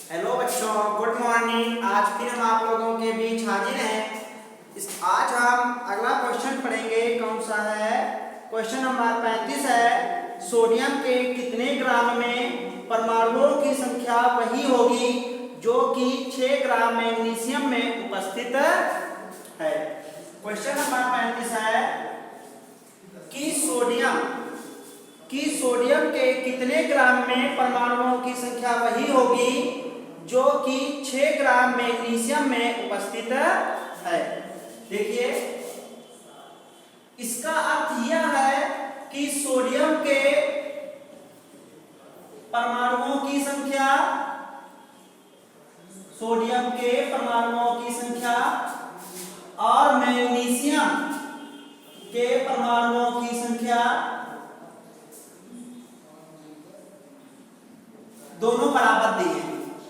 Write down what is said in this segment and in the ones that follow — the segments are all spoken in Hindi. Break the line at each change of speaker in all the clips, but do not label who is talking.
हेलो बच्चों, गुड मॉर्निंग। आज फिर हम आप लोगों के बीच हाजिर हैं। आज हम अगला क्वेश्चन पढ़ेंगे। कौन सा है? क्वेश्चन नंबर 35 है। सोडियम के कितने ग्राम में परमाणुओं की संख्या वही होगी जो कि 6 ग्राम मैग्नीशियम में उपस्थित है। क्वेश्चन नंबर 35 है कि सोडियम के कितने ग्राम में परमाणुओं की संख्या वही होगी जो कि 6 ग्राम मैग्नीशियम में उपस्थित है। देखिए, इसका अर्थ यह है कि सोडियम के परमाणुओं की संख्या और मैग्नीशियम के परमाणुओं की संख्या दोनों बराबर दी है,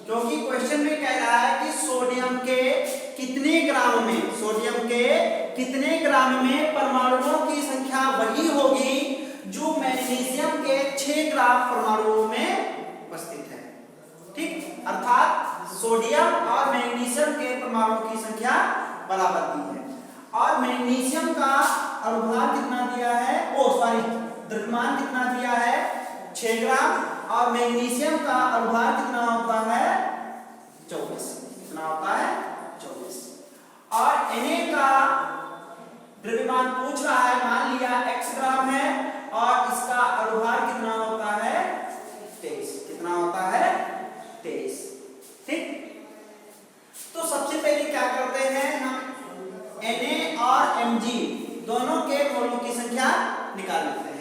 क्योंकि क्वेश्चन में कह रहा है कि सोडियम के कितने ग्राम में परमाणुओं की संख्या वही होगी जो मैग्नीशियम के 6 ग्राम परमाणुओं में उपस्थित है। ठीक, अर्थात सोडियम और मैग्नीशियम के परमाणुओं की संख्या बराबर दी है। और मैग्नीशियम का अनुभाग कितना दिया है, द्रव्यमान कितना दिया है, 6 ग्राम। और मैग्नीशियम का अनुभाग कितना होता है, 24। कितना होता है, 24। और Na का द्रव्यमान पूछ रहा है, मान लिया x ग्राम है और इसका अनुभाग कितना होता है, 23। कितना होता है, 23। ठीक, तो सबसे पहले क्या करते हैं, हम Na और Mg दोनों के मोलों की संख्या निकाल लेते हैं।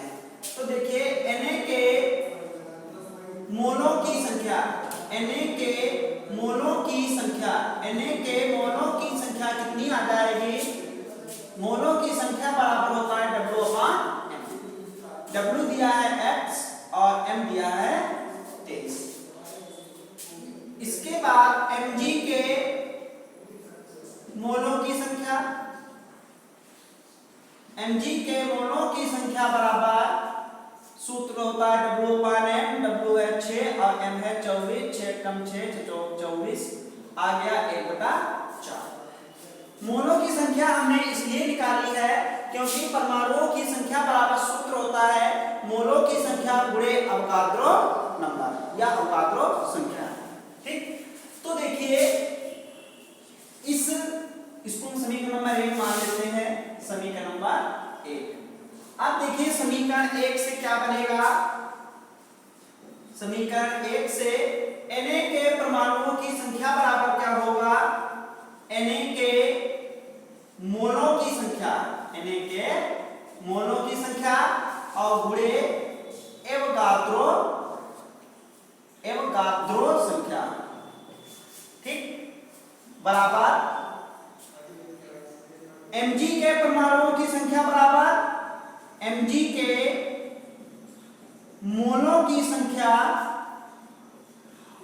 तो देखिए, Na के मोलों की संख्या कितनी आ जाएगी? मोलों की संख्या बराबर होता है W/m। W दिया है x और m दिया है 23। इसके बाद Mg के मोलों की संख्या बराबर सूत्र होता है W/m। W है 6 और m है 24। 6 कम 6 24 आ गया 1/4। मोलों की संख्या हमने इसलिए निकाली है क्योंकि परमाणुओं की संख्या बराबर सूत्र होता है मोलों की संख्या गुणे अवोगाद्रो नंबर या अवोगाद्रो संख्या। ठीक, तो देखिए, इसको हम समीकरण नंबर 1 मान लेते हैं। समीकरण नंबर 1। अब देखिए, समीकरण 1 से क्या बनेगा? समीकरण 1 से Na के परमाणुओं की संख्या बराबर क्या होगा, Na के मोलों की संख्या और गुणे एवोगाद्रो संख्या। ठीक, बराबर Mg के परमाणुओं की संख्या बराबर Mg के मोलों की संख्या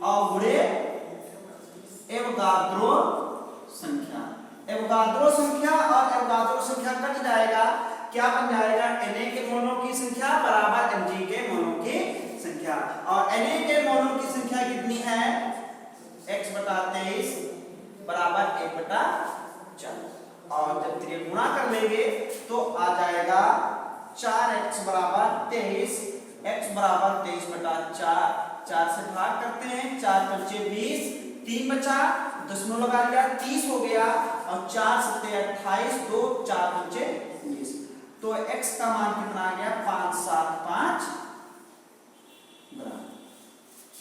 और गुणे एवोगाद्रो संख्या। एवोगाद्रो संख्या और एवोगाद्रो संख्या कट जाएगा, क्या बन जाएगा? Na के मोलों की संख्या बराबर Mg के मोलों की संख्या। और Na के मोलों की संख्या कितनी है, x/23 बराबर 1/4। और जब गुणा कर लेंगे तो आ जाएगा 4x बराबर 23। x बराबर 23/4। 4 से भाग करते हैं, 4 × 5 = 20, 3 बचा, दशमलव लगा लिया, 30 हो गया। और 4 × 7 = 28, 2 4 × 5 = 20। तो x का मान कितना आ गया, 575 ग्राम।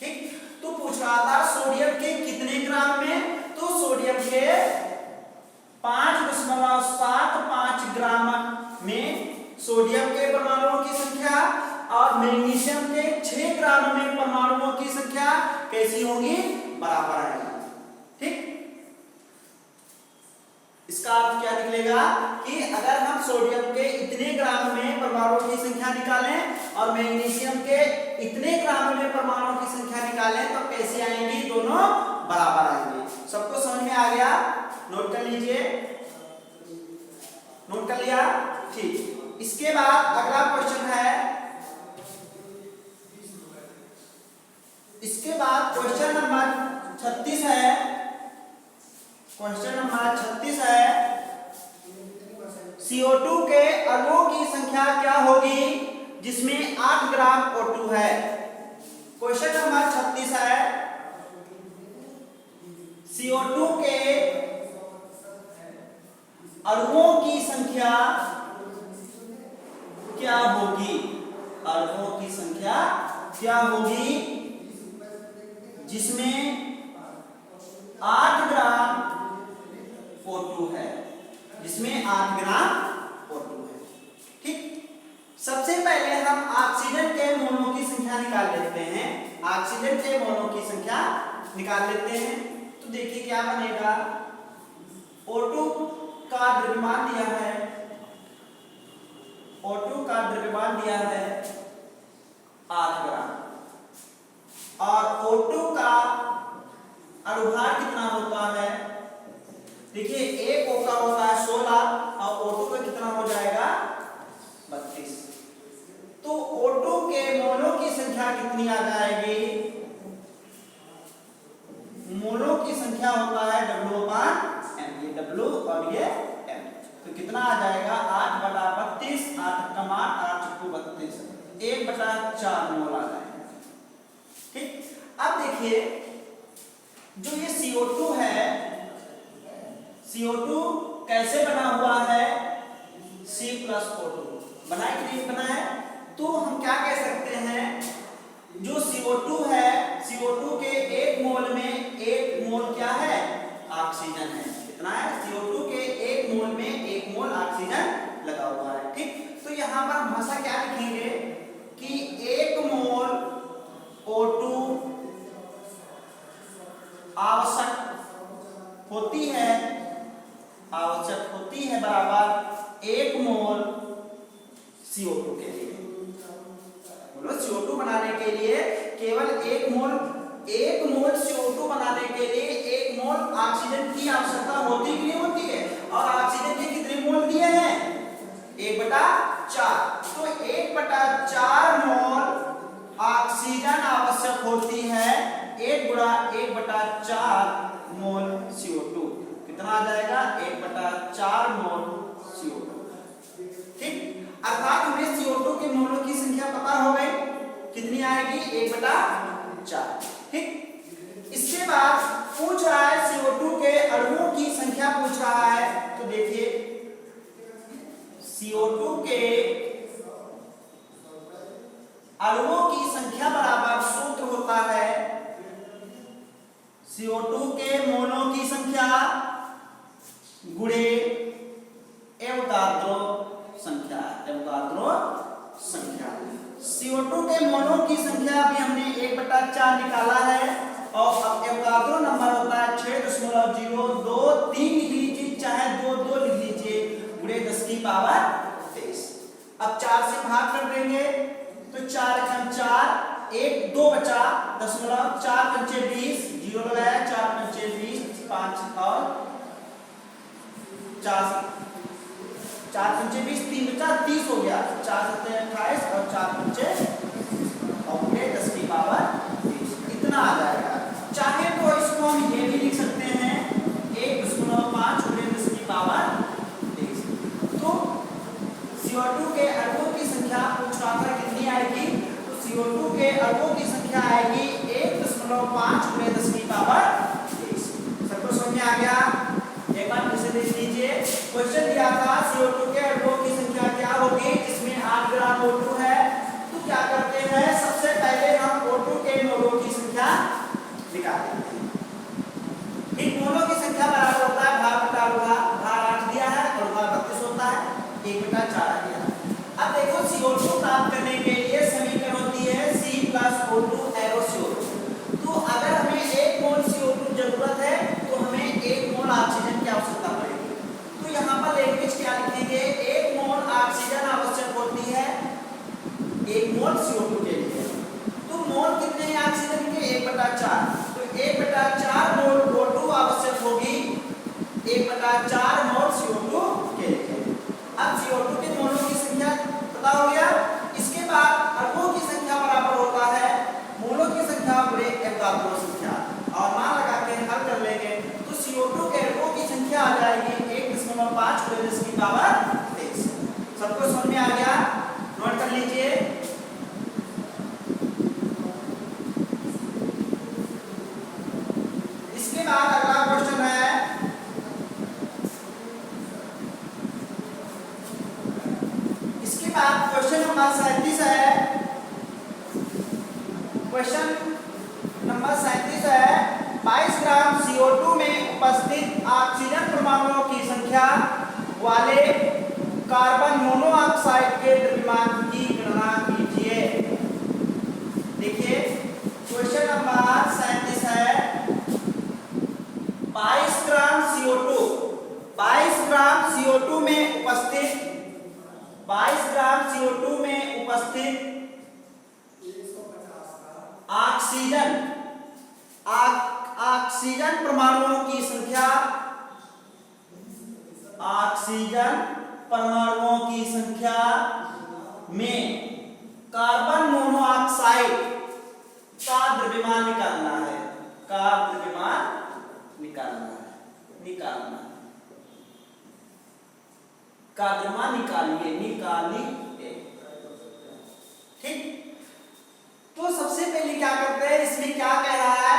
ठीक, तो पूछ रहा था सोडियम के कितने ग्राम में, तो सोडियम के 5.75 ग्राम में सोडियम के परमाणुओं की संख्या और मैग्नीशियम के 6 ग्राम में परमाणुओं की संख्या कैसी होगी, बराबर आएगी। ठीक, इसका अर्थ क्या निकलेगा कि अगर हम सोडियम के इतने ग्राम में परमाणुओं की संख्या निकालें और मैग्नीशियम के इतने ग्राम में परमाणुओं की संख्या निकालें तो कैसी आएंगी, दोनों बराबर आएंगे। सबको समझ में आ गया? नोट कर लीजिए, नोट कर लिया? ठीक, इसके बाद अगला क्वेश्चन है। इसके बाद क्वेश्चन नंबर CO2 के अणुओं की संख्या क्या होगी जिसमें 8 ग्राम O2 है। क्वेश्चन नंबर 36 है, CO2 के अणुओं की संख्या क्या होगी, अणुओं की संख्या क्या होगी जिसमें 8 ग्राम O2 है, जिसमें 8 ग्राम O2 है। ठीक, सबसे पहले हम ऑक्सीजन के मोलों की संख्या निकाल लेते हैं। ऑक्सीजन के मोलों की संख्या निकाल लेते हैं तो देखिए क्या बनेगा। O2 का द्रव्यमान दिया है, O2 का द्रव्यमान दिया है 8 ग्राम और O2 का अणुभार कितना होता है, देखिए एक O का होता है 16 और O2 का कितना हो जाएगा 32। तो O2 के मोलों की संख्या कितनी आ जाएगी, मोलों की संख्या होता है W/M, ये W और ये M, तो कितना आ जाएगा 8/32, 8 कम 8, 8 × 32, 1/4 मोल आ जाएगा। ठीक, अब देखिए जो ये CO2 है, CO2 कैसे बना हुआ है, C+O2 बना है कि नहीं बना है। तो हम क्या कह सकते हैं, जो CO2 है, CO2 के 1 मोल में 1 मोल क्या है, ऑक्सीजन है। कितना है, CO2 के 1 मोल में 1 मोल ऑक्सीजन लगा हुआ है। ठीक, तो यहाँ पर हम भाषा क्या लिखेंगे कि 1 मोल O2 आवश्यक होती है बराबर 1 मोल CO2 के लिए। बोलो CO2 बनाने के लिए केवल 1 मोल CO2 बनाने के लिए 1 मोल ऑक्सीजन की आवश्यकता होती कि नहीं होती है। और ऑक्सीजन के कितने मोल दिए हैं, 1/4, तो 1/4 मोल ऑक्सीजन आवश्यक होती है 1 × 1/4 मोल CO2, कितना आ जाएगा 1/4 मोल CO2। ठीक, अर्थात हमें CO2 के मोलों की संख्या पता हो गई, कितनी आएगी 1/4। ठीक, इसके बाद पूछ रहा है CO2 के अणुओं की संख्या पूछ रहा है, तो देखिए CO2 के अणुओं की संख्या बराबर सूत्र होता है CO2 के मोलों की संख्या गुणे एवोगाद्रो संख्या। CO2 के मोलों की संख्या भी हमने 1/4 निकाला है और अब एवोगाद्रो नंबर होता है 6.023 लिख लीजिए, चाहे 2 लिख लीजिए, गुणे 10⁻23। अब 4 से भाग कर देंगे तो 4 × 4, 1 2 बचा, 0.4 × 20, 0 लगाया, 4 × 20, 5 और 4 × 20, 3 बचा, 30 हो गया, 4 × 7 28 और 4 × 10⁻20, इतना आ जाएगा। चाहे तो इसको हम ये भी लिख सकते हैं 1.5 × 10⁻23। तो CO2 के अणुओं की संख्या पूछ रहा था कितनी आएगी, तो CO2 के अणुओं की संख्या आएगी 1.5 × 10⁻23। सबको समझ में आ गया। एक बार फिर से देख लीजिए, क्वेश्चन दिया था CO2 के अणुओं की संख्या क्या होगी जिसमें 8 ग्राम O2 है। तो क्या करते हैं, सबसे पहले हम O2 के मोलों की संख्या निकालते हैं। इन मोलों की संख्या बराबर होता है भार 8 दिया है और भार 32 होता है, 1/4 दिया। अब देखो CO2 प्राप्त करने के लिए समीकरण होती है C+O2 एरो CO2। तो अगर हमें 1 मोल CO2 जरूरत है तो हमें 1 मोल ऑक्सीजन की आवश्यकता पड़ेगी। तो यहाँ पर लैंग्वेज क्या लिखेंगे, 1 मोल ऑक्सीजन आवश्यक होती है 1 मोल CO2 के लिए। तो मोल कितने हैं ऑक्सीजन के, 1/4, तो 1/4 मोल O2 आवश्यक होगी 1/4 मोल CO2 के लिए। अब CO2 के मोलों की संख्या पता हो गया। इसके बाद अणुओं की संख्या बराबर होता है मोलों की संख्या गुणे एवोगाद्रो संख्या, और मान लगा के हल कर लेंगे तो CO2 के अणुओं की संख्या आ जाएगी 1.5 × 10⁻23। नंबर 37 है। क्वेश्चन नंबर 37 है 22 ग्राम CO2 में उपस्थित ऑक्सीजन परमाणुओं की संख्या वाले कार्बन मोनोऑक्साइड के द्रव्यमान की गणना कीजिए। देखिए क्वेश्चन नंबर 37 है 22 ग्राम CO2 में उपस्थित 22 ग्राम CO2 में उपस्थित ऑक्सीजन परमाणुओं की संख्या में कार्बन मोनोऑक्साइड का द्रव्यमान निकालना है। निकालिए। ठीक, तो सबसे पहले क्या करते हैं, इसमें क्या कह रहा है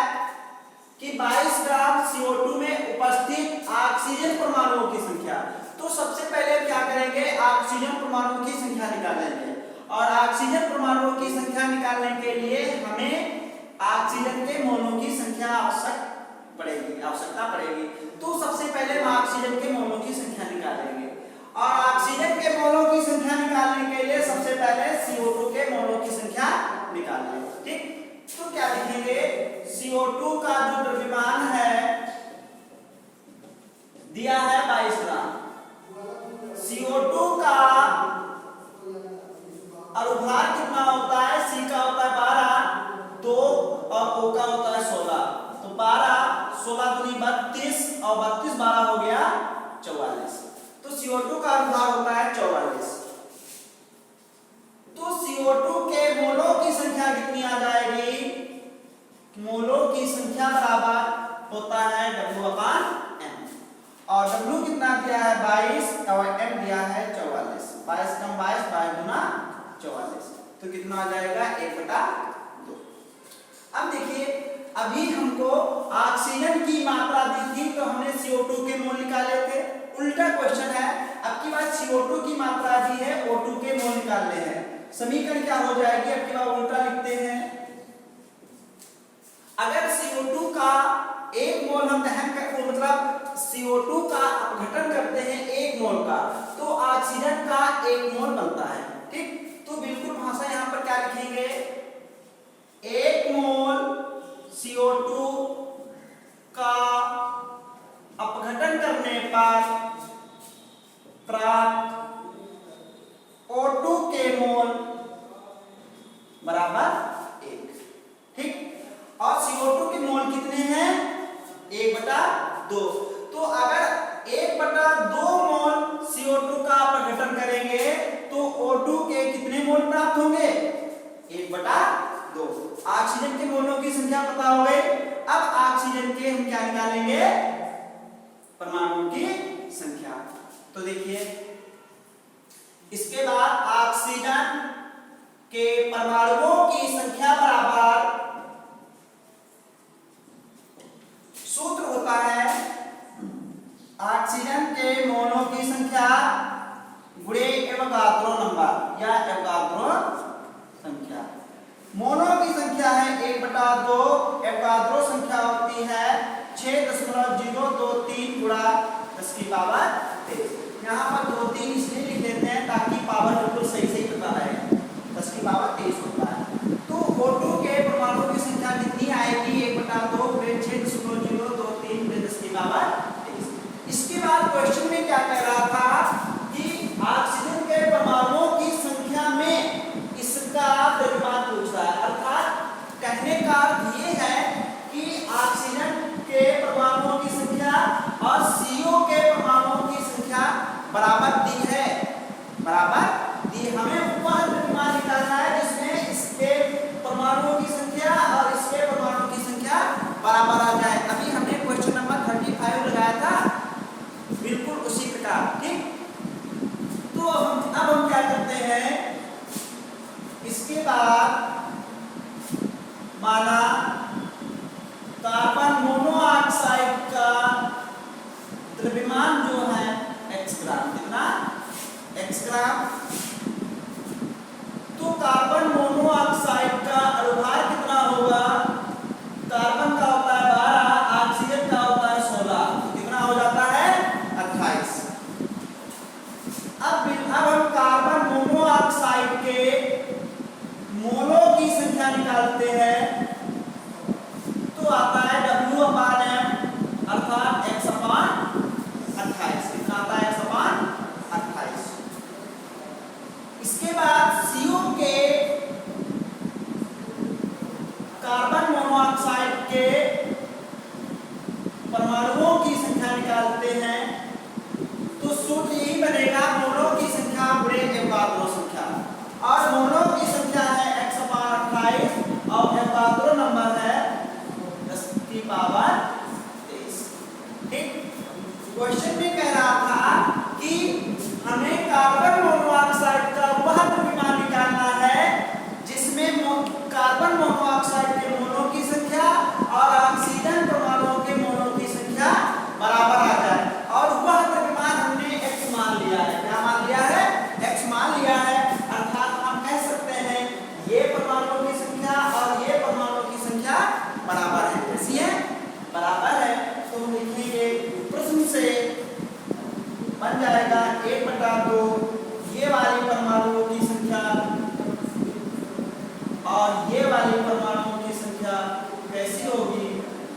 कि 22 ग्राम CO2 में उपस्थित ऑक्सीजन परमाणुओं की संख्या। तो सबसे पहले क्या करेंगे, ऑक्सीजन परमाणुओं की संख्या निकालेंगे और ऑक्सीजन परमाणुओं की संख्या निकालने के लिए हमें ऑक्सीजन के मोलों की संख्या आवश्यकता पड़ेगी। तो सबसे पहले हम ऑक्सीजन के मोलों की संख्या निकालेंगे और ऑक्सीजन के मोलों की संख्या निकालने के लिए सबसे पहले CO2 के मोलों की संख्या निकाल लेंगे। ठीक, तो क्या लिखेंगे, CO2 का जो द्रव्यमान है दिया है 22 ग्राम। CO2 का अनुभार कितना होता है, C का होता है 12, 2 और O का होता है 16। तो 12 16 दूनी 32 और 32 12 हो गया 44। तो CO2 का अनुभार होता है 44। तो CO2 के मोलों की संख्या कितनी आ जाएगी, मोलों की संख्या बराबर होता है W/M और W कितना दिया है 22 और M दिया है 44। 22 कम 22 22 गुना 44, तो कितना आ जाएगा 1/2। अब देखिए अभी हमको ऑक्सीजन की मात्रा दी थी तो हमने CO2 के मोल निकाले थे। उल्टा क्वेश्चन है, अब की बार CO2 की मात्रा दी है, O2 के मोल निकालने हैं। समीकरण क्या हो जाएगी, अब की बार उल्टा लिखते हैं। अगर CO2 का एक मोल हम दहन करते, मतलब CO2 का अपघटन करते हैं 1 मोल का, तो ऑक्सीजन का 1 मोल बनता है। ठीक, तो बिल्कुल भाषा यहाँ पर क्या लिखेंगे, 1 मोल CO2 का अपघटन करने पर प्राप्त O2 के मोल बराबर 1। ठीक, और CO2 के मोल कितने हैं 1/2। तो अगर 1/2 मोल CO2 का अपघटन करेंगे तो O2 के कितने मोल प्राप्त होंगे 1/2। ऑक्सीजन के मोलों की संख्या पता हो गई। अब ऑक्सीजन के हम क्या निकालेंगे, परमाणुओं की संख्या। तो देखिए इसके बाद ऑक्सीजन के परमाणुओं की संख्या बराबर सूत्र होता है ऑक्सीजन के मोलों की संख्या गुणे एवोगाद्रो नंबर या एवोगाद्रो संख्या। मोलों की संख्या है 1/2, एवोगाद्रो संख्या होती है 6.023 गुणा 10⁻23। यहाँ पर 2-3 इसलिए लिख देते हैं ताकि पावर बिल्कुल सही पता रहे। 10⁻23 होता है। तो O2 के परमाणु की संख्या कितनी आएगी 1/2 गुणे 6.023 गुणे 10⁻23। इसके बाद क्वेश्चन में क्या कह रहा था कि ऑक्सीजन के परमाणुओं की संख्या में इसका द्रव्यमान पूछ रहा है। अर्थात कहने का अर्थ ये है कि ऑक्सीजन के परमाणुओं की संख्या और CO के परमाणुओं की संख्या बराबर दी है, हमें वह द्रव्यमान निकालना है जिसमें पावर 23। ठीक, क्वेश्चन में कह रहा था कि हमें कार्बन मोनोऑक्साइड का वह द्रव्यमान निकालना है जिसमें कार्बन मोनोऑक्साइड के मोनों की संख्या और ऑक्सीजन परमाणुओं के मोनों की संख्या बराबर आ जाए, और वह द्रव्यमान हमने x मान लिया है। क्या मान लिया है? x मान लिया है। अर्थात हम कह सकते हैं ये परमाणुओं की संख्या और ये परमाणुओं की संख्या बराबर है। कैसी है? बराबर है। तो हम लिखेंगे प्रश्न से बन जाएगा 1/2 ये वाली परमाणुओं की संख्या और ये वाली परमाणुओं की संख्या कैसी होगी?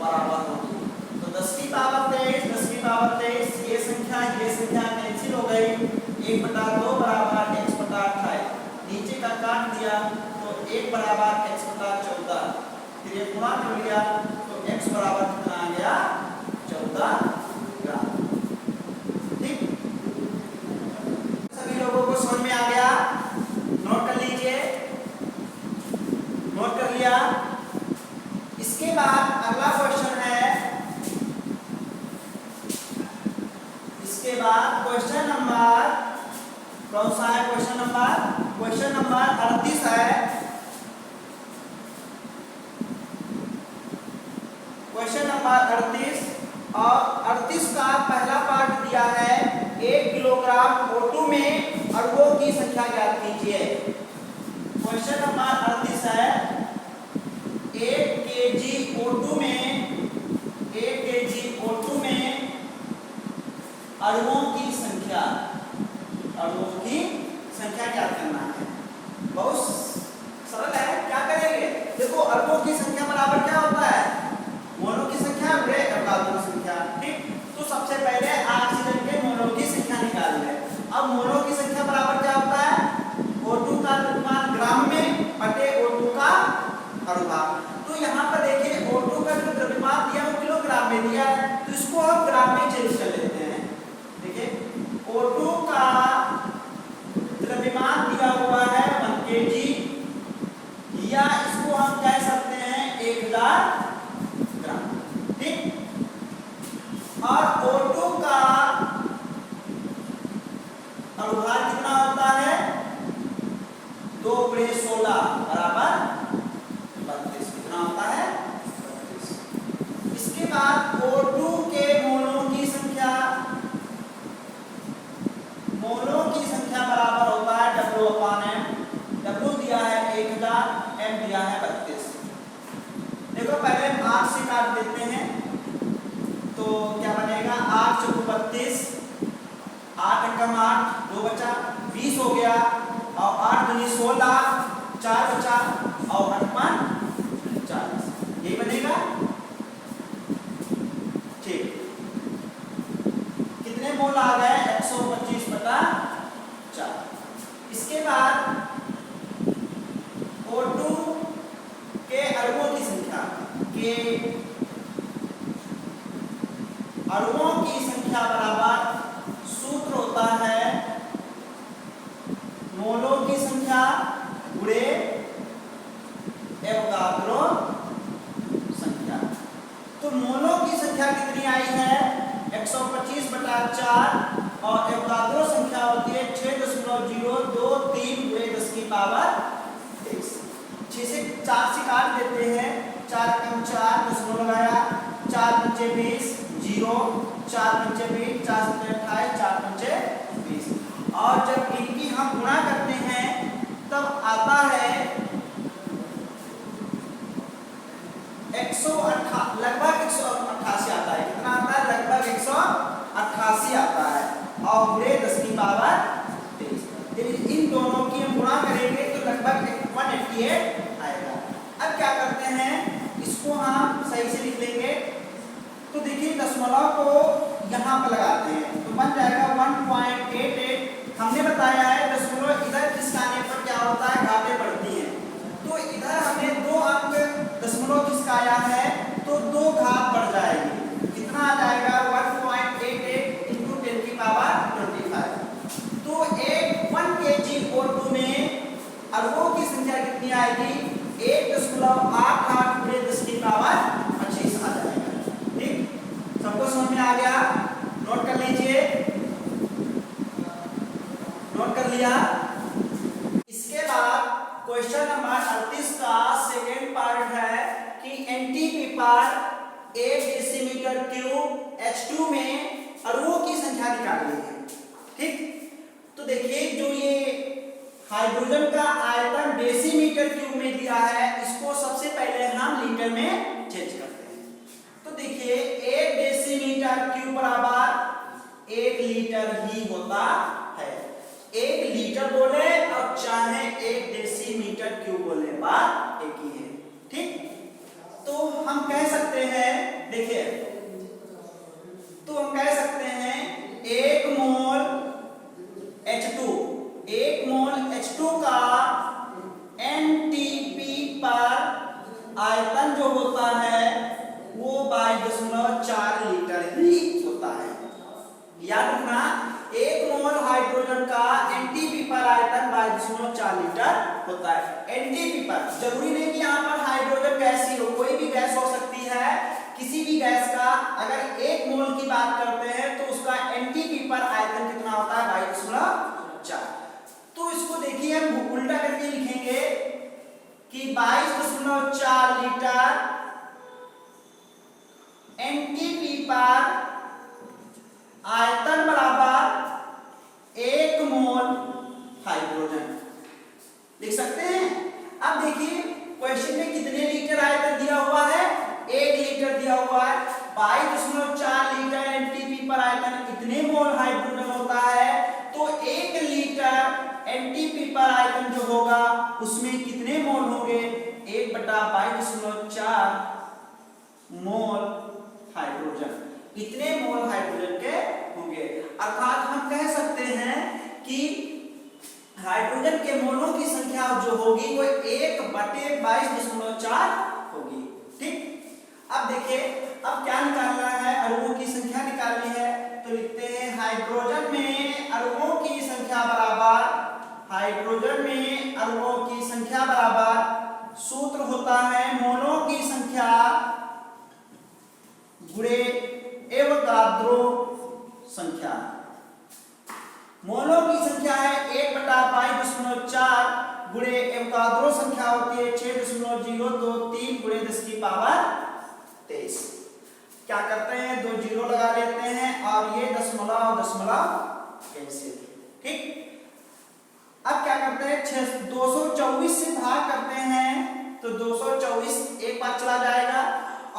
बराबर होगी। तो 10 की पावर 23 ये संख्या कैंसिल हो गई। 1/2 बराबर x/28, नीचे का काट दिया तो 1 बराबर x/14, फिर ये गुणा कर लिया तो x बराबर कितना आ गया? 14 ग्राम। ठीक, सभी लोगों को समझ में आ गया? नोट कर लीजिए। नोट कर लिया? इसके बाद अगला क्वेश्चन है, इसके बाद क्वेश्चन नंबर कौन सा है? क्वेश्चन नंबर 38 है। क्वेश्चन नंबर 38 और 38 का पहला पार्ट दिया है 1 किलोग्राम O2 में अणुओं की संख्या ज्ञात कीजिए। क्वेश्चन नंबर 38 है 1 kg O2 में अणुओं की संख्या ज्ञात करना है। बहुत सरल है। क्या करेंगे? देखो, अणुओं की संख्या बराबर क्या होता है? मोनों की संख्या गुणे अवगाद्रो संख्या। ठीक, तो सबसे पहले ऑक्सीजन के मोनों की संख्या निकाल लें। अब मोनों की संख्या बराबर क्या होता है? O2 का द्रव्यमान ग्राम में बटे O2 का अणुभार। तो यहाँ पर देखिए O2 का जो द्रव्यमान दिया वो किलोग्राम में दिया है, तो इसको हम ग्राम में चेंज कर लेते हैं। देखिए O2 का द्रव्यमान दिया हुआ है 1 kg, या इसको हम कह सकते हैं 1000 ग्राम। ठीक, और O2 का अणुभार कितना होता है? 2 × 16 बराबर 32। कितना होता है? 32। इसके बाद O2 के मोनों की संख्या बराबर होता है W/M। W दिया है 1000, M दिया है 32। देखो, पहले हम 8 से काट देते हैं तो क्या बनेगा? 8 × 32, 8 × 8 2 बचा, 20 हो गया, और 8 × 16 4 बचा, और 8 × 40, यही बनेगा। ठीक, कितने मोल आ गए? 125/4। इसके बाद O2 के अणुओं की बराबर सूत्र होता है मोलों की संख्या गुणे एवोगाद्रो संख्या। तो मोलों की संख्या कितनी आई है? 125/4, और एवोगाद्रो संख्या होती है 6.023 × 10 की पावर 23। 6 से 4 से काट देते हैं, 4 × 4 दशमलव लगाया, 4 × 5 20, 0, 4 × 5 20, 4 × 7 28, 4 × 5 20। और जब इनकी हम गुणा करते हैं तब आता है 108, लगभग 188 आता है। कितना आता है? लगभग 188 आता है, और गुणे 10 की पावर 23। यदि इन दोनों की हम गुणा करेंगे तो लगभग 188 आएगा। अब क्या करते हैं, इसको हम सही से लिख लेंगे। तो देखिए दशमलव को यहाँ पर लगाते हैं तो बन जाएगा 1.88। हमने बताया है दशमलव इधर खिसकाने पर क्या होता है? घातें बढ़ती हैं। तो इधर हमने 2 अंक दशमलव खिसकाया है तो 2 घात बढ़ जाएगी। कितना आ जाएगा? 1.88 × 10 की पावर 25। तो 1 kg O2 में अणुओं की संख्या कितनी आएगी? 1.88 × 10 की पावर 25 आ जाएगा। 1 डेसीमीटर क्यूब H2 में अणुओं की संख्या निकालनी है। ठीक, तो देखिए जो ये हाइड्रोजन का आयतन डेसीमीटर क्यूब में दिया है, इसको सबसे पहले हम लीटर में चेंज करते हैं। तो देखिए 1 डेसीमीटर क्यूब बराबर 1 लीटर ही होता है। 1 लीटर बोले और चाहे 1 डेसीमीटर क्यूब बोले, बात एक ही है। ठीक, तो हम कह सकते हैं, देखिए तो हम कह सकते हैं 1 मोल H2, 1 मोल H2 का NTP पर आयतन जो होता है वो 22.4 लीटर ही होता है। याद रखना 1 मोल हाइड्रोजन का NTP पर आयतन 22.4 लीटर होता है। NTP पर जरूरी नहीं कि यहाँ पर हाइड्रोजन गैस ही हो, कोई भी गैस हो सकती है। किसी भी गैस का अगर 1 मोल की बात करते हैं तो उसका NTP पर आयतन कितना होता है, 22.4। तो इसको देखिए हम उल्टा करके लिखेंगे कि 22.4 लीटर NTP पर आयतन बराबर 1 मोल हाइड्रोजन लिख सकते हैं। अब देखिए क्वेश्चन में कितने लीटर आयतन दिया हुआ है, 1 लीटर दिया हुआ है। 22.4 लीटर NTP पर आयतन कितने मोल हाइड्रोजन होता है, तो 1 लीटर NTP पर आयतन जो होगा उसमें कितने मोल होंगे, 1/22.4 मोल हाइड्रोजन, इतने मोल हाइड्रोजन के होंगे। अर्थात हम कह सकते हैं कि हाइड्रोजन के मोलों की संख्या जो होगी वो 1/22.4 होगी। ठीक, अब देखिए अब क्या निकालना है, अणुओं की संख्या निकालनी है। तो लिखते हैं हाइड्रोजन में अणुओं की संख्या बराबर, हाइड्रोजन में अणुओं की संख्या बराबर सूत्र होता है मोलों की संख्या गुणे एवोगाद्रो संख्या। मोलों की संख्या है 1/22.4 गुणे एवोगाद्रो संख्या होती है 6.023 गुणे 10⁻23। क्या करते हैं, 2 जीरो लगा लेते हैं और ये दशमलव कैंसिल। ठीक, अब क्या करते हैं 224 से भाग करते हैं तो 224 एक बार चला जाएगा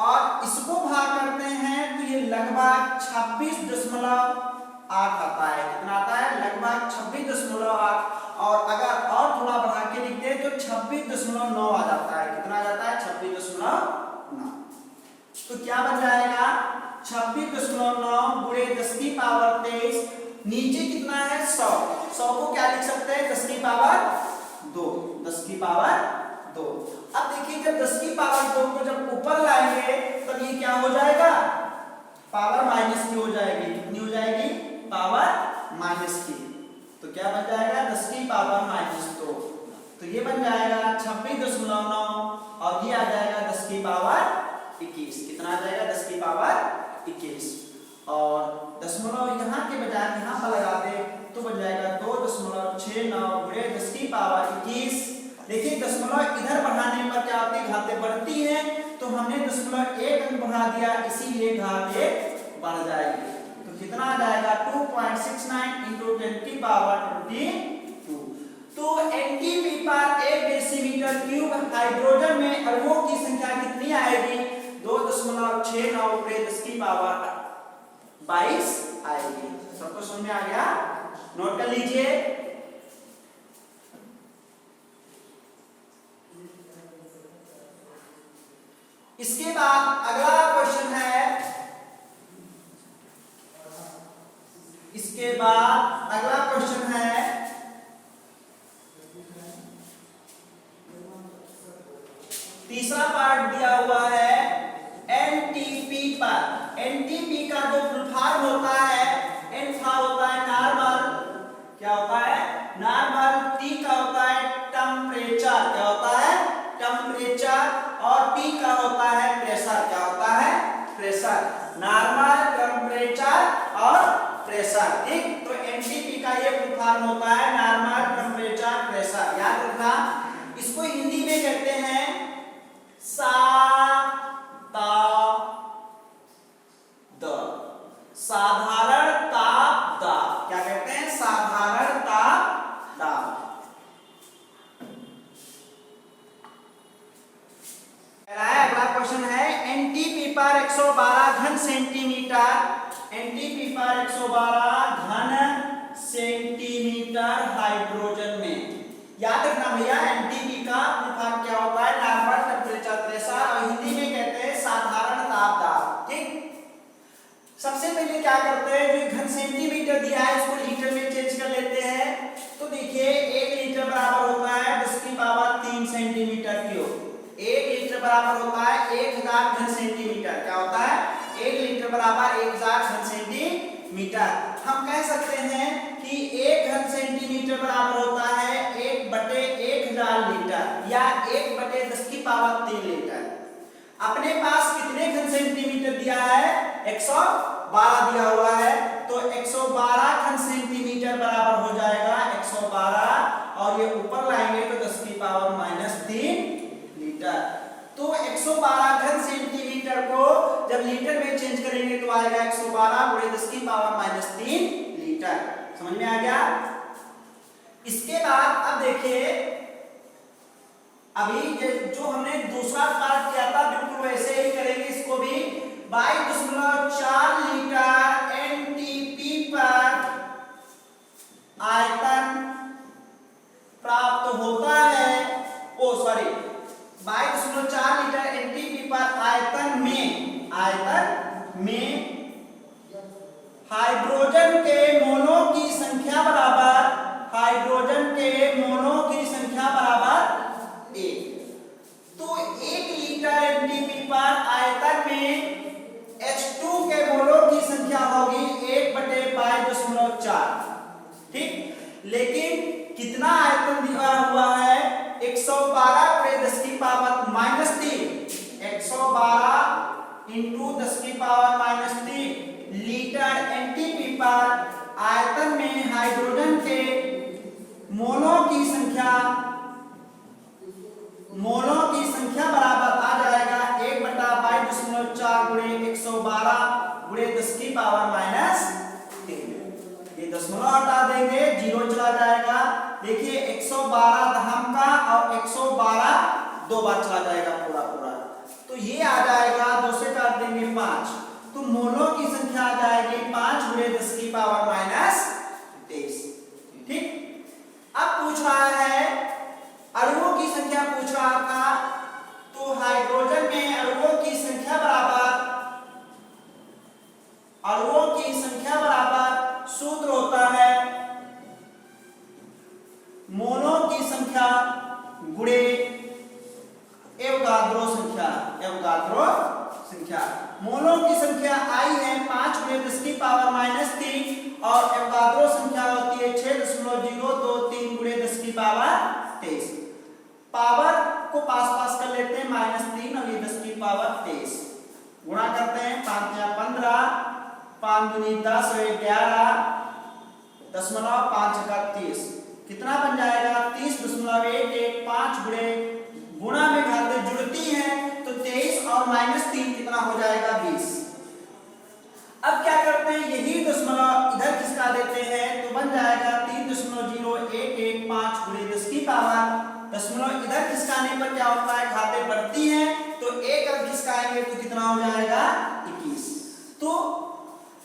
और इसको भाग करते हैं तो ये लगभग 26.8 आता है। कितना आता है, लगभग 26.8। और अगर और थोड़ा बढ़ा के लिखते हैं तो 26.9 आ जाता है। कितना आ जाता है, 26.9। तो क्या बन जाएगा 26.9 गुणे 10⁻23। नीचे कितना है 100, 100 को क्या लिख सकते हैं 10⁻2, 10⁻2। अब देखिए जब 10⁻2 को जब ऊपर लाएंगे तब ये क्या हो जाएगा, पावर माइनस की हो जाएगी। कितनी हो जाएगी, पावर माइनस की। तो क्या बन जाएगा 10⁻²। तो ये बन जाएगा 26.9 और ये आ जाएगा 10⁻21। कितना आ जाएगा 10⁻21। और दशमलव यहाँ के बजाय यहाँ पर लगाते तो बन जाएगा 2.69 गुणे 10⁻21। देखिए दशमलव इधर बढ़ाने पर क्या होती है, घातें बढ़ती हैं। तो हमने 0.1 अंक बढ़ा दिया, इसीलिए घात 1 बढ़ जाएगी। तो कितना आ जाएगा 2.69 × 10⁻22। तो NTP पर 1 डेसीमीटर क्यूब हाइड्रोजन में अणुओं की संख्या कितनी आएगी, 2.69 गुणे 10⁻22 आएगी। सबको समझ में आ गया, नोट कर लीजिए। इसके बाद अगला क्वेश्चन है, इसके बाद अगला क्वेश्चन है तीसरा पार्ट दिया हुआ है NTP पर। NTP का जो फुल फॉर्म होता है, N का होता है नॉर्मल, क्या होता है नॉर्मल, T का होता है टेम्परेचर, क्या होता है टेम्परेचर, और P का होता है प्रेशर, क्या होता है प्रेशर। नॉर्मल, टेम्परेचर और प्रेशर। ठीक, तो NTP का ये फुल फॉर्म होता है नॉर्मल, टेम्परेचर, प्रेशर। याद रखना, इसको हिंदी में कहते हैं सा ता घन सेंटीमीटर एनटीपी पर 112 घन सेंटीमीटर हाइड्रोजन में। याद रखना भैया, एनटीपी का अनुपात क्या होता है? नॉर्मल टेम्परेचर प्रेशर, और हिंदी में कहते हैं साधारण ताप दाब। ठीक, सबसे पहले क्या करते हैं, जो घन सेंटीमीटर दिया है इसको लीटर में चेंज कर लेते हैं। तो देखिए 1 लीटर बराबर होता है 10 की पावर 3 सेंटीमीटर क्यूब। 1 लीटर बराबर होता है 1000 घन सेंटीमीटर। क्या होता है? 1 लीटर बराबर 1000 घन सेंटीमीटर। हम कह सकते हैं कि 1 घन सेंटीमीटर बराबर होता है 1/1000 लीटर या 1/10 की पावर 3 लीटर। अपने पास कितने घन सेंटीमीटर दिया है? 112 दिया हुआ है, तो 112 घन सेंटीमीटर बराबर हो जाएगा 112, और ये ऊपर लाएंगे तो 10 की पावर -3 लीटर। तो 112 घन सेंटीमीटर को जब लीटर में चेंज करेंगे तो आएगा 112 गुणे 10 की पावर -3 लीटर। समझ में आ गया? इसके बाद अब देखिए, अभी जो हमने दूसरा पार्ट किया था बिल्कुल वैसे ही करेंगे इसको भी। 22.4 लीटर एनटीपी पर आयतन प्राप्त होता है। 22.4 लीटर एनटीपी पर आयतन में हाइड्रोजन के मोलों की संख्या बराबर 1। तो 1 लीटर एनटीपी पर आयतन में H2 के मोलों की संख्या होगी 1/22.4। ठीक, लेकिन कितना आयतन दिया हुआ है? 112 पे 10 की पावर -3, 112 इंटू 10 की पावर -3 लीटर एनटीपी पर आयतन में हाइड्रोजन के मोलों की संख्या बराबर आ जाएगा 1/22.4 गुणे 112 गुणे 10 की पावर -3। ये दशमलव हटा देंगे, 0 चला जाएगा। देखिए 112 दहम का और 112 दो बार चला जाएगा पूरा, तो ये आ जाएगा 2 से काट देंगे 5, तो मोलों की संख्या आ जाएगी 5 गुणे 10 की पावर -23। ठीक, अब पूछ रहा है अणुओं की संख्या पूछ रहा था, तो हाइड्रोजन में अणुओं की संख्या बराबर सूत्र होता है मोलों की संख्या गुणे एवोगाद्रो संख्या। मोलों की संख्या आई है 5 गुणे 10 की पावर -3 और एवोगाद्रो संख्या होती है 6.023 गुणे 10 की पावर 23। पावर को पास कर लेते हैं -3 और ये 10 की पावर 23 गुणा करते हैं 5 या 15, 5 दूनी 10 और 11 दशमलव 5 का 30, कितना बन जाएगा 30.115 गुणा में घातें जुड़ती हैं तो 23 और -3 कितना हो जाएगा 20। अब क्या करते हैं, यही दशमलव इधर खिसका देते हैं तो बन जाएगा 3.0115 गुणे 10 की पावर। दशमलव इधर खिसकाने पर क्या होता है, घातें बढ़ती हैं, तो एक अंक खिसकाएंगे तो कितना हो जाएगा 21। तो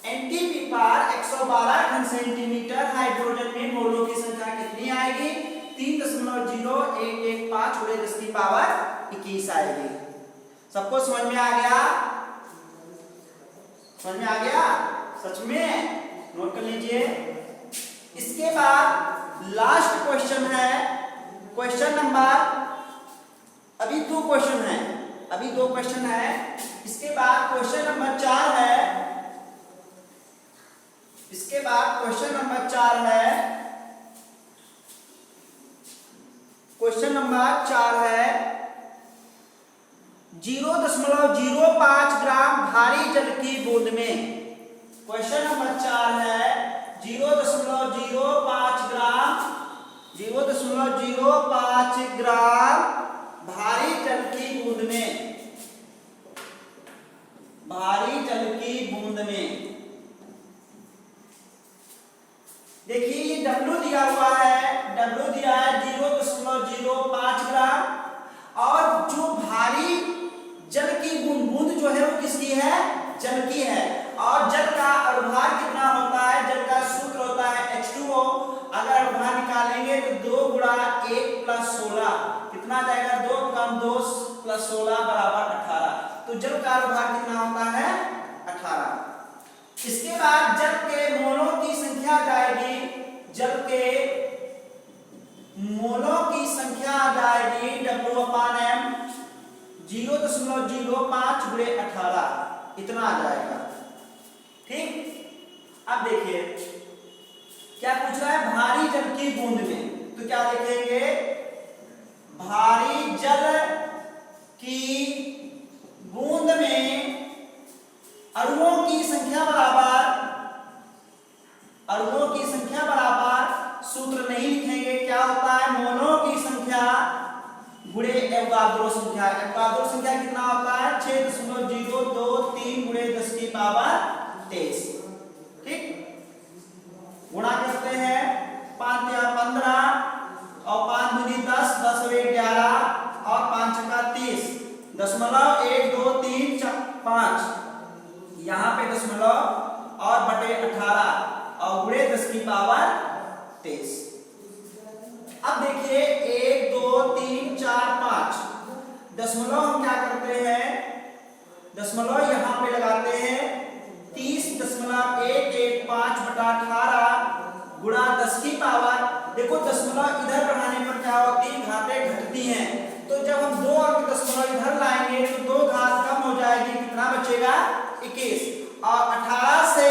एनटीपी पर 112 घन सेंटीमीटर हाइड्रोजन में मोलों की संख्या कितनी आएगी? 3.0115 गुणे 10 की पावर 21 आएगी। सबको समझ में आ गया? सच में नोट कर लीजिए। इसके बाद लास्ट क्वेश्चन है, क्वेश्चन नंबर, अभी दो क्वेश्चन है, इसके बाद क्वेश्चन नंबर 4 है। क्वेश्चन नंबर 4 है 0.05 ग्राम भारी जल की बूंद में। क्वेश्चन नंबर 4 है 0.05 ग्राम भारी जल की बूंद में, देखिए ये W दिया हुआ है, W दिया है 0.05 ग्राम, और जो भारी जल की बूंद जो है वो किसकी है? जल की 5 गुणे 18 इतना आ जाएगा। ठीक, अब देखिए क्या पूछ रहा है, भारी जल की बूंद में, तो क्या लिखेंगे, भारी जल की बूंद में अणुओं की संख्या बराबर, अणुओं की संख्या बराबर, सूत्र नहीं लिखेंगे, क्या होता है, मोलों की संख्या गुणे एवोगाद्रो संख्या। एवोगाद्रो संख्या कितना होता है, 6.023 गुणे 10 की पावर 23। ठीक, गुणा करते हैं, 5 या 15 और 5 दूनी 10, 10 और 1 11 और 5 छक्का 30, दशमलव 1 2 3 5, यहाँ पे दशमलव और बटे 18 और गुणे 10 की पावर 23। अब देखिए 1 2 3 4 5, दशमलव हम क्या करते हैं, दशमलव यहाँ पे लगाते हैं, 30.115 बटा 18 गुणा 10 की पावर, देखो दशमलव इधर बढ़ाने पर क्या होती है, घातें घटती हैं, तो जब हम 2 अंक दशमलव इधर लाएंगे तो 2 घात कम हो जाएगी, कितना बचेगा, 21, और 18 से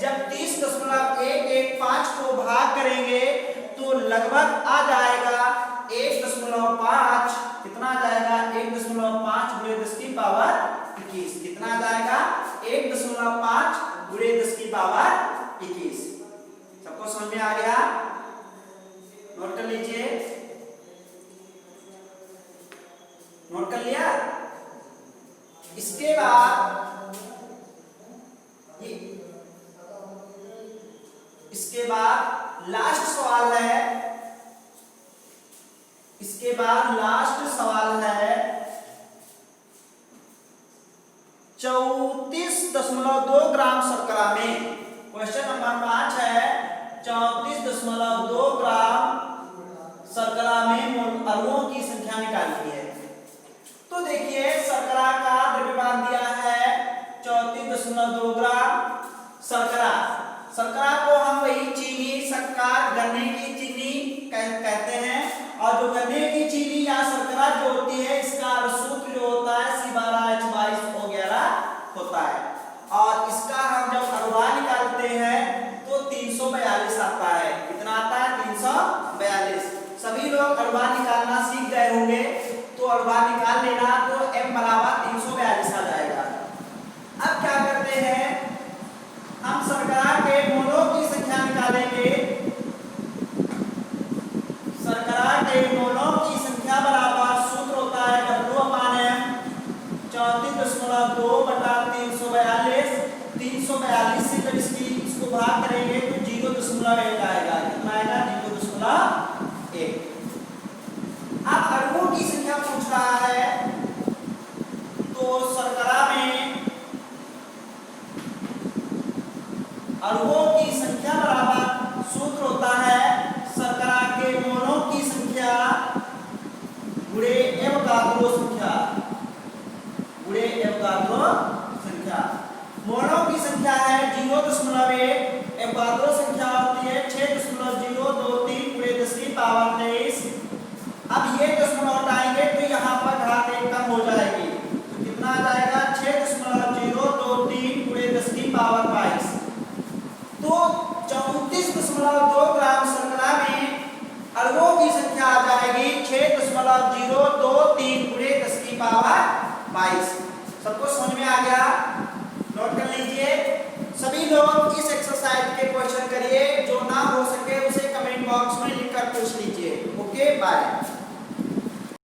जब 30.115 को भाग करेंगे तो लगभग आ जाएगा 1.5, कितना आ जाएगा, 1.5 गुणे 10 की पावर 21, कितना आ जाएगा, 1.5 गुणे 10 की पावर 21। सबको समझ में आ गया, नोट कर लीजिए, नोट कर लिया। इसके बाद लास्ट सवाल है, इसके बाद लास्ट सवाल है 34.2 ग्राम शर्करा में, क्वेश्चन नंबर 5 है, 34.2 ग्राम शर्करा में अणुओं की संख्या निकाली है। तो देखिए शर्करा का द्रव्यमान दिया है 34.2 ग्राम शर्करा, शर्करा को हम वही चीनी, शक्कर, गन्ने की चीनी कहते हैं, और जो गन्ने की चीनी या शर्करा जो होती है इसका सूत्र जो होता है C12H22O11 होता है, और इसका हम जब अनुवाद निकालते हैं तो 342 आता है, कितना आता है, 342। सभी लोग अनुवाद निकालना सीख गए होंगे, तो अनुवाद निकाल लेना, तो M बराबर 342 आ जाएगा। अब क्या करते हैं, हम शर्करा के मोलों की संख्या निकालेंगे, शर्करा के मोलों की संख्या बराबर, सूत्र होता है W/M, 34.2 बटा 342, 342 से जब इसको भाग करेंगे तो 0.1 आएगा, कितना आएगा, 0.1। अब अणुओं की संख्या पूछ रहा है, तो शर्करा में अणुओं की संख्या बराबर, सूत्र होता है शर्करा के मोलों की संख्या गुणे एवोगाद्रो संख्या, गुणे एवोगाद्रो संख्या। मोलों की संख्या है 0.1, एवोगाद्रो संख्या होती है 6.023 गुणे 10 की पावर 23। अब ये दशमलव हटाएंगे तो यहाँ पर घात 1 कम हो जाएगी, तो कितना आ जाएगा, 6.023 गुणे 10 की पावर 22। तो 34.2 ग्राम शर्करा में अणुओं की संख्या आ जाएगी 6.023 गुणे 10 की पावर 22। सबको समझ में आ गया, नोट कर लीजिए। सभी लोग इस एक्सरसाइज के क्वेश्चन